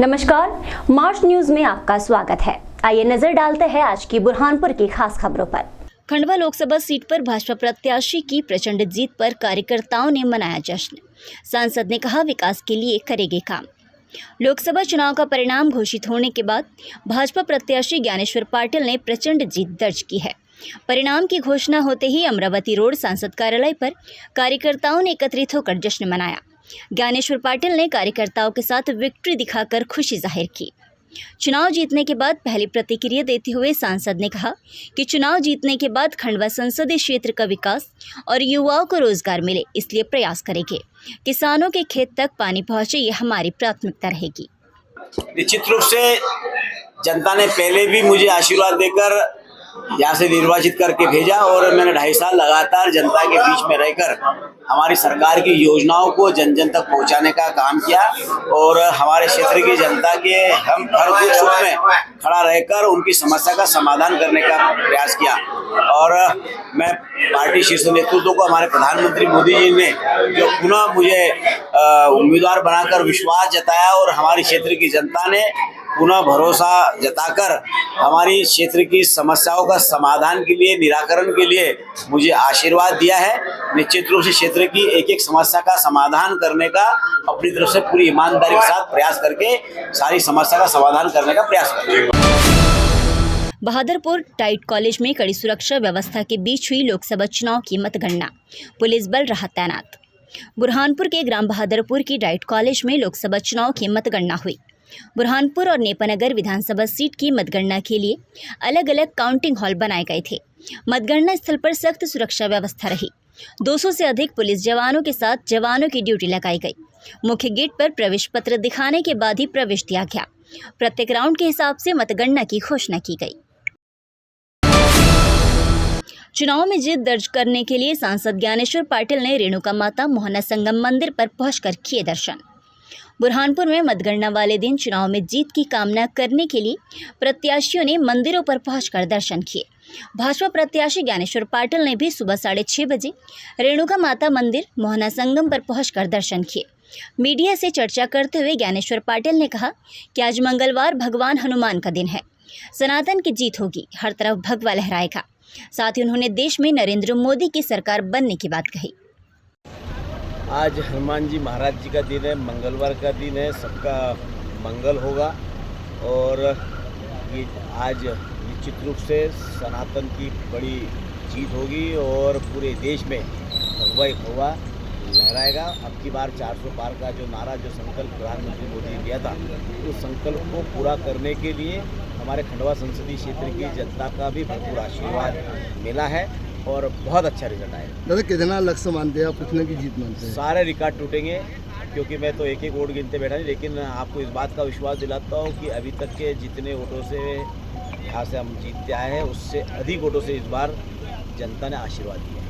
नमस्कार, मार्च न्यूज में आपका स्वागत है। आइए नजर डालते हैं आज की बुरहानपुर की खास खबरों पर। खंडवा लोकसभा सीट पर भाजपा प्रत्याशी की प्रचंड जीत पर कार्यकर्ताओं ने मनाया जश्न। सांसद ने कहा, विकास के लिए करेंगे काम। लोकसभा चुनाव का परिणाम घोषित होने के बाद भाजपा प्रत्याशी ज्ञानेश्वर पाटिल ने प्रचंड जीत दर्ज की है। परिणाम की घोषणा होते ही अमरावती रोड सांसद कार्यालय पर कार्यकर्ताओं ने एकत्रित होकर जश्न मनाया। ज्ञानेश्वर पाटिल ने कार्यकर्ताओं के साथ विक्ट्री दिखाकर खुशी जाहिर की। चुनाव जीतने के बाद पहली प्रतिक्रिया देते हुए सांसद ने कहा कि चुनाव जीतने के बाद खंडवा संसदीय क्षेत्र का विकास और युवाओं को रोजगार मिले, इसलिए प्रयास करेंगे। किसानों के खेत तक पानी पहुंचे, ये हमारी प्राथमिकता रहेगी। निश्चित रूप से जनता ने पहले भी मुझे आशीर्वाद देकर यहाँ से निर्वाचित करके भेजा और मैंने 2.5 साल लगातार जनता के बीच में रहकर हमारी सरकार की योजनाओं को जन जन तक पहुँचाने का काम किया और हमारे क्षेत्र की जनता के हम हर दुख सुख में खड़ा रहकर उनकी समस्या का समाधान करने का प्रयास किया। और मैं पार्टी शीर्ष नेतृत्व को, हमारे प्रधानमंत्री मोदी जी ने जो पुनः मुझे उम्मीदवार बनाकर विश्वास जताया और हमारी क्षेत्र की जनता ने पुनः भरोसा जताकर हमारी क्षेत्र की समस्याओं का समाधान के लिए, निराकरण के लिए मुझे आशीर्वाद दिया है। निश्चित रूप से क्षेत्र की एक एक समस्या का समाधान करने का अपनी तरफ से पूरी ईमानदारी के साथ प्रयास करके सारी समस्या का समाधान करने का प्रयास करेंगे। बहादुरपुर टाइट कॉलेज में कड़ी सुरक्षा व्यवस्था के बीच हुई लोकसभा चुनाव की मतगणना, पुलिस बल रहा तैनात। बुरहानपुर के ग्राम बहादुरपुर की डाइट कॉलेज में लोकसभा चुनाव की मतगणना हुई। बुरहानपुर और नेपानगर विधानसभा सीट की मतगणना के लिए अलग अलग काउंटिंग हॉल बनाए गए थे। मतगणना स्थल पर सख्त सुरक्षा व्यवस्था रही। 200 से अधिक पुलिस जवानों के साथ जवानों की ड्यूटी लगाई गई। मुख्य गेट पर प्रवेश पत्र दिखाने के बाद ही प्रवेश दिया गया। प्रत्येक राउंड के हिसाब से मतगणना की घोषणा की गई। चुनाव में जीत दर्ज करने के लिए सांसद ज्ञानेश्वर पाटिल ने रेणुका माता मोहना संगम मंदिर पर पहुंचकर किए दर्शन। बुरहानपुर में मतगणना वाले दिन चुनाव में जीत की कामना करने के लिए प्रत्याशियों ने मंदिरों पर पहुंचकर दर्शन किए। भाजपा प्रत्याशी ज्ञानेश्वर पाटिल ने भी सुबह 6:30 बजे रेणुका माता मंदिर मोहना संगम पर पहुंचकर दर्शन किए। मीडिया से चर्चा करते हुए ज्ञानेश्वर पाटिल ने कहा कि आज मंगलवार भगवान हनुमान का दिन है। सनातन की जीत होगी, हर तरफ भगवा लहराएगा। साथ ही उन्होंने देश में नरेंद्र मोदी की सरकार बनने की बात कही। आज हनुमान जी महाराज जी का दिन है, मंगलवार का दिन है, सबका मंगल होगा और ये आज निश्चित रूप से सनातन की बड़ी जीत होगी और पूरे देश में भगवा ही भगवा लहराएगा। अब की बार 400 पार का जो नारा, जो संकल्प प्रधानमंत्री मोदी ने दिया था, उस संकल्प को पूरा करने के लिए हमारे खंडवा संसदीय क्षेत्र की जनता का भी भरपूर आशीर्वाद मिला है और बहुत अच्छा रिजल्ट आएगा। दादा, कितना लक्ष्य मानते हैं आप, कितने की जीत मानते हैं? सारे रिकॉर्ड टूटेंगे क्योंकि मैं तो एक एक वोट गिनते बैठा नहीं, लेकिन आपको इस बात का विश्वास दिलाता हूँ कि अभी तक के जितने वोटों से यहाँ से हम जीतते आए हैं, उससे अधिक वोटों से इस बार जनता ने आशीर्वाद दिया।